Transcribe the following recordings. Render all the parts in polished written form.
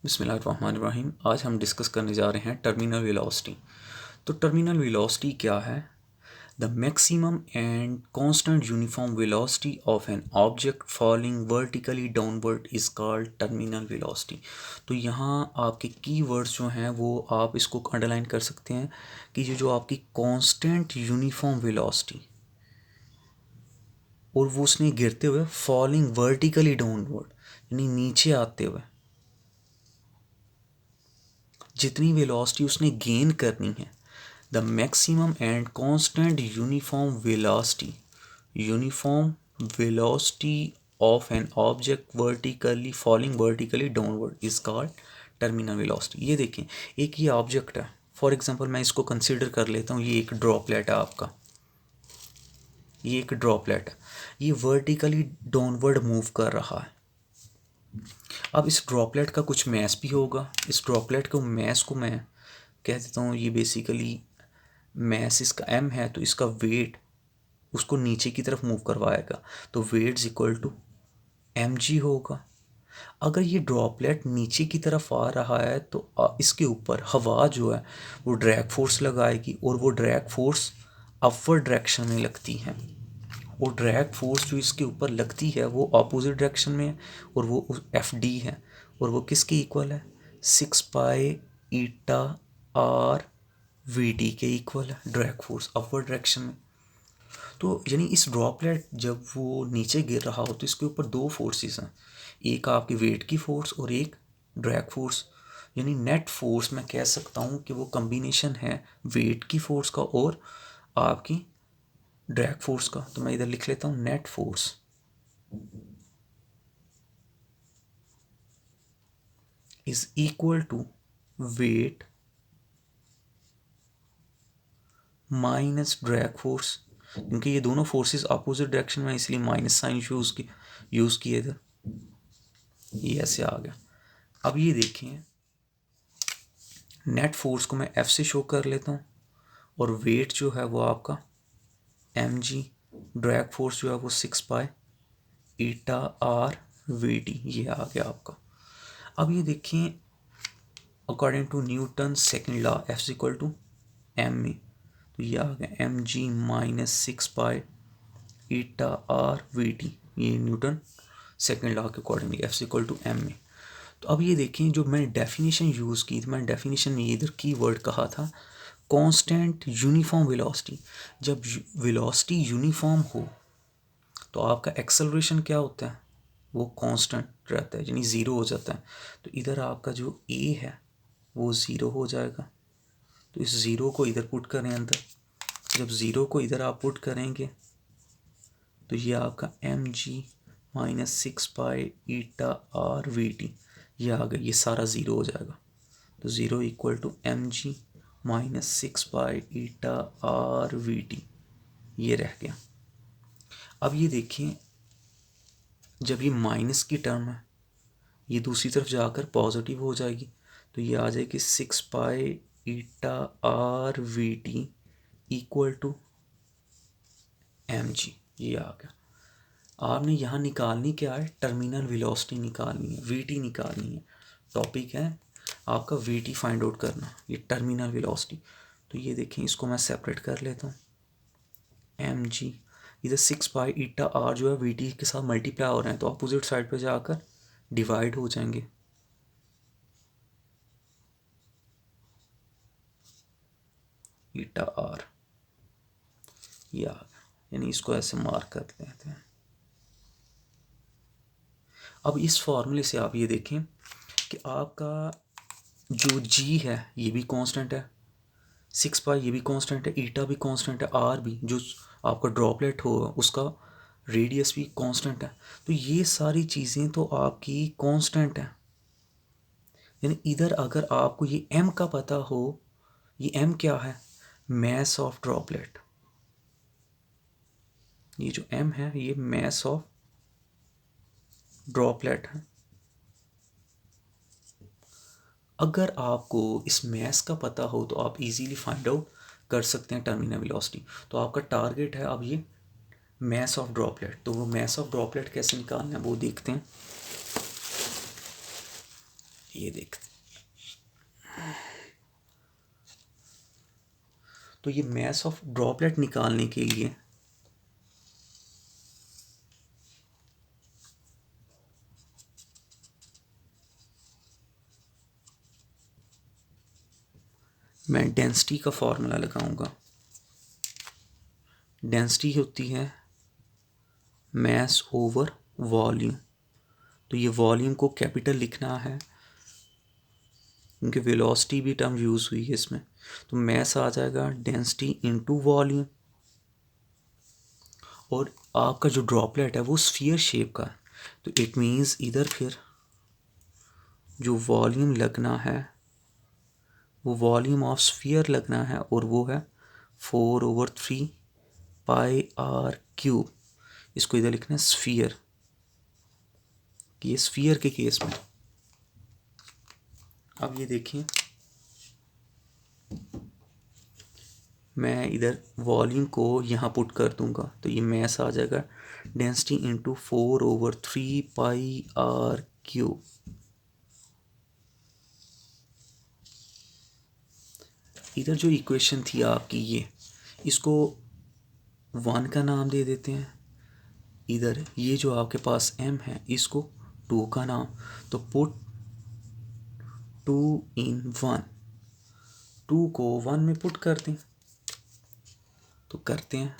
बिस्मिल्लाहिर्रहमानिर्रहीम। आज हम डिस्कस करने जा रहे हैं टर्मिनल वेलोसिटी। तो टर्मिनल वेलोसिटी क्या है? The maximum and constant uniform velocity of an object falling vertically downward is called terminal velocity. तो यहाँ आपके कीवर्ड्स जो हैं वो आप इसको अंडरलाइन कर सकते हैं कि ये जो आपकी कांस्टेंट यूनिफॉर्म वेलोसिटी और वो उसने गिरते हुए फॉलिंग वर्टिकली डाउनवर्ड यानी नीचे आते हुए जितनी वेलोसिटी उसने गेन करनी है, the maximum and constant uniform velocity of an object vertically falling vertically downward is called terminal velocity. ये देखें, एक ये ऑब्जेक्ट है, फॉर एग्जांपल मैं इसको कंसीडर कर लेता हूँ, ये एक ड्रॉपलेट है आपका, ये एक ड्रॉपलेट है, ये वर्टिकली डाउनवर्ड मूव कर रहा है। अब इस ड्रॉपलेट का कुछ मैस भी होगा, इस ड्रॉपलेट को मैस को मैं कह देता हूँ, ये बेसिकली मैस इसका m है, तो इसका वेट उसको नीचे की तरफ मूव करवाएगा, तो weight is equal to mg होगा। अगर ये ड्रॉपलेट नीचे की तरफ आ रहा है तो इसके ऊपर हवा जो है वो ड्रैग फोर्स लगाएगी और वो ड्रैग फोर्स अपवर्ड डायरेक्शन में लगती है, और ड्रैग फोर्स जो इसके ऊपर लगती है वो अपोजिट डायरेक्शन में है, और वो एफ डी है, और वो किसके इक्वल है? 6 pi eta r we D के इक्वल है, ड्रैग फोर्स अपवर्ड डायरेक्शन में। तो यानी इस ड्रॉपलेट जब वो नीचे गिर रहा हो तो इसके ऊपर दो फोर्सेस हैं, एक आपकी वेट की फोर्स और एक ड्रैग फोर्स। यानी नेट फोर्स मैं कह सकता हूँ कि वो कम्बिनेशन है वेट की फोर्स का और आपकी ड्रैग फोर्स का। तो मैं इधर लिख लेता हूँ net force is equal to weight minus drag force, क्योंकि ये दोनों फोर्सेस अपोजिट डायरेक्शन में, इसलिए माइनस साइन यूज़ किए इधर, ये ऐसे आ गया। अब ये देखें, नेट फोर्स को मैं एफ से शो कर लेता हूँ, और वेट जो है वो आपका एम जी, ड्रैग फोर्स जो है वो 6 pi eta r v t, ये आ गया आपका। अब ये देखें, according to Newton second law F equal to m में, तो ये आ गया m g minus 6 pi eta r v t, ये न्यूटन सेकेंड लॉ के accordingly F equal to m में। तो अब ये देखें, जो मैंने डेफिनेशन यूज़ की थी, मैंने डेफिनेशन में इधर की वर्ड कहा था कांस्टेंट यूनिफॉर्म वेलोसिटी। जब वेलोसिटी यूनिफॉर्म हो तो आपका एक्सेलरेशन क्या होता है? वो कांस्टेंट रहता है, यानी ज़ीरो हो जाता है। तो इधर आपका जो ए है वो ज़ीरो हो जाएगा, तो इस ज़ीरो को इधर पुट करें अंदर। जब ज़ीरो को इधर आप पुट करेंगे तो ये आपका m g minus 6 pi eta r v t, ये आ गया, ये सारा ज़ीरो हो जाएगा। तो zero equal to m g minus 6 pi eta r v t, ये रह गया। अब ये देखिए, जब ये माइनस की टर्म है ये दूसरी तरफ जाकर पॉजिटिव हो जाएगी, तो ये आ जाएगी 6 pi eta r v t equal to m g, ये आ गया। आपने यहाँ निकालनी क्या है? टर्मिनल वेलोसिटी निकालनी है, वी टी निकालनी है। टॉपिक है आपका वी टी फाइंड आउट करना, ये टर्मिनल वेलोसिटी। तो ये देखें, इसको मैं सेपरेट कर लेता हूँ, एम जी इधर 6 पाई ईटा आर जो है वी टी के साथ मल्टीप्लाई हो रहे हैं, तो अपोजिट साइड पे जाकर डिवाइड हो जाएंगे। ईटा आर, ये आ गया, यानी इसको ऐसे मार्क कर लेते हैं। अब इस फॉर्मूले से आप ये देखें कि आपका जो जी है ये भी कांस्टेंट है, 6 पाई ये भी कांस्टेंट है, ईटा भी कांस्टेंट है, आर भी, जो आपका ड्रॉपलेट हो उसका रेडियस भी कांस्टेंट है। तो ये सारी चीज़ें तो आपकी कांस्टेंट है। यानी इधर अगर आपको ये m का पता हो, ये m क्या है? Mass of droplet. ये जो m है ये मैस ऑफ ड्रॉपलेट है। अगर आपको इस मैस का पता हो तो आप इजीली फाइंड आउट कर सकते हैं टर्मिनल वेलोसिटी। तो आपका टारगेट है अब ये मैस ऑफ ड्रॉपलेट, तो वो मैस ऑफ ड्रॉपलेट कैसे निकालना है वो देखते हैं। ये देखते, तो ये मास ऑफ ड्रॉपलेट निकालने के लिए मैं डेंसिटी का फॉर्मूला लगाऊंगा। डेंसिटी होती है मास ओवर वॉल्यूम। तो ये वॉल्यूम को कैपिटल लिखना है क्योंकि वेलोसिटी भी टर्म यूज़ हुई है इसमें। तो मास आ जाएगा डेंसिटी इनटू वॉल्यूम, और आपका जो ड्रॉपलेट है वो स्फीयर शेप का है। तो इट मीन्स इधर फिर जो वॉल्यूम लगना है वो वॉल्यूम ऑफ स्फीयर लगना है, और वो है 4/3πr³। इसको इधर लिखना है स्फीयर। ये स्फीयर के केस में। अब ये देखिए, मैं इधर वॉल्यूम को यहाँ पुट कर दूंगा, तो ये मास आ जाएगा डेंसिटी इंटू 4/3πr³। इधर जो इक्वेशन थी आपकी ये, इसको 1 का नाम दे देते हैं। इधर ये जो आपके पास m है इसको 2 का नाम, तो पुट 2 इन 1, 2 को 1 में पुट कर दें। तो करते हैं,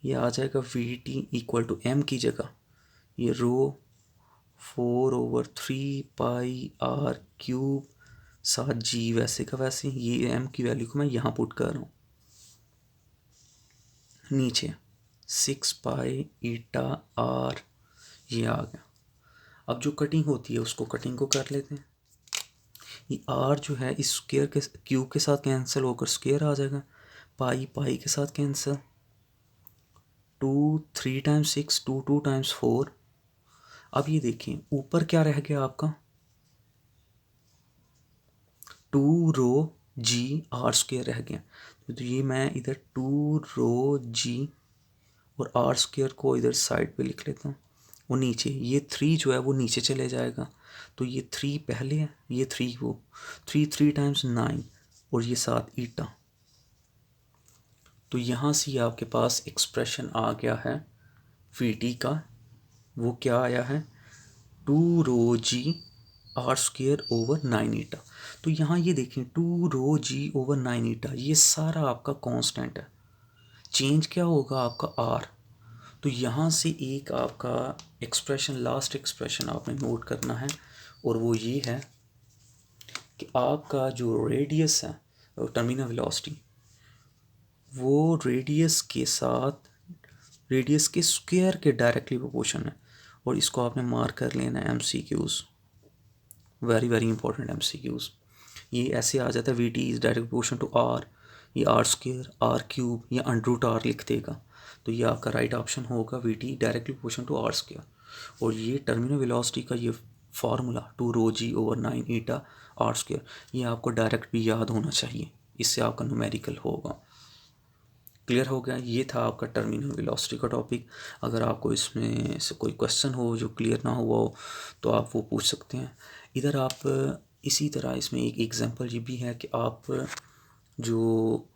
ये आ जाएगा Vt इक्वल टू m की जगह ये रो 4/3πr³ साथ g वैसे का वैसे, ये m की वैल्यू को मैं यहाँ पुट कर रहा हूँ। नीचे 6π/r ये आ गया। अब जो कटिंग होती है उसको कटिंग को कर लेते हैं। ये r जो है इस स्क्वायर के क्यूब के साथ कैंसिल होकर स्क्वायर आ जाएगा, पाई पाई के साथ कैंसिल, 2 3 टाइम्स 6, 2 2 टाइम्स 4। अब ये देखिए ऊपर क्या रह गया आपका, 2 रो जी आर स्क्वायर रह गया। तो ये मैं इधर 2 रो जी और आर स्क्वायर को इधर साइड पे लिख लेता हूँ। वो नीचे ये 3 जो है वो नीचे चले जाएगा, तो ये 3 पहले है, ये 3 वो 3 3 टाइम्स 9 और ये 7 ईटा। तो यहाँ से आपके पास एक्सप्रेशन आ गया है Vt का। वो क्या आया है, 2 rho ji are square over 9 ईटा। तो यहाँ ये देखें 2 रो जी ओवर 9 ईटा, ये सारा आपका कांस्टेंट है। चेंज क्या होगा आपका आर। तो यहाँ से एक आपका एक्सप्रेशन, लास्ट एक्सप्रेशन आपने नोट करना है, और वो ये है कि आपका जो रेडियस है टर्मिनल वेलोसिटी, वो रेडियस के साथ रेडियस के स्क्वायर के डायरेक्टली प्रोपोर्शन है। और इसको आपने मार्क कर लेना है MCQs, very very important MCQs। ये ऐसे आ जाता है Vt is direct proportion to r, ये r स्क्वायर r³ या √r लिख देगा। तो ये आपका राइट ऑप्शन होगा, Vt directly proportion to r square. और ये टर्मिनल वेलोसिटी का ये formula 2 rho g over 9 eta r square, ये आपको डायरेक्ट भी याद होना चाहिए, इससे आपका न्यूमेरिकल होगा। क्लियर हो गया। ये था आपका टर्मिनल वेलोसिटी का टॉपिक। अगर आपको इसमें से कोई क्वेश्चन हो जो क्लियर ना हुआ हो तो आप वो पूछ सकते हैं। इधर आप इसी तरह इसमें एक एग्जांपल ये भी है कि आप जो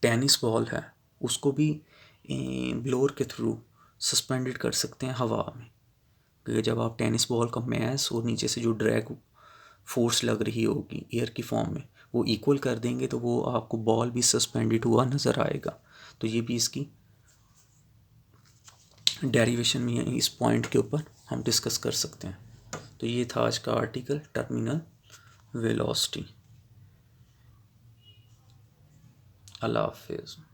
टेनिस बॉल है उसको भी ब्लोअर के थ्रू सस्पेंडेड कर सकते हैं हवा में। क्योंकि जब आप टेनिस बॉल का मास और नीचे से जो ड्रैग फोर्स लग रही होगी एयर की फॉर्म में वो इक्वल कर देंगे, तो वो आपको बॉल भी सस्पेंडेड हुआ नज़र आएगा। तो ये भी इसकी डेरिवेशन में है, इस पॉइंट के ऊपर हम डिस्कस कर सकते हैं। तो ये था आज का आर्टिकल टर्मिनल वेलोसिटी। अल्लाह हाफिज़।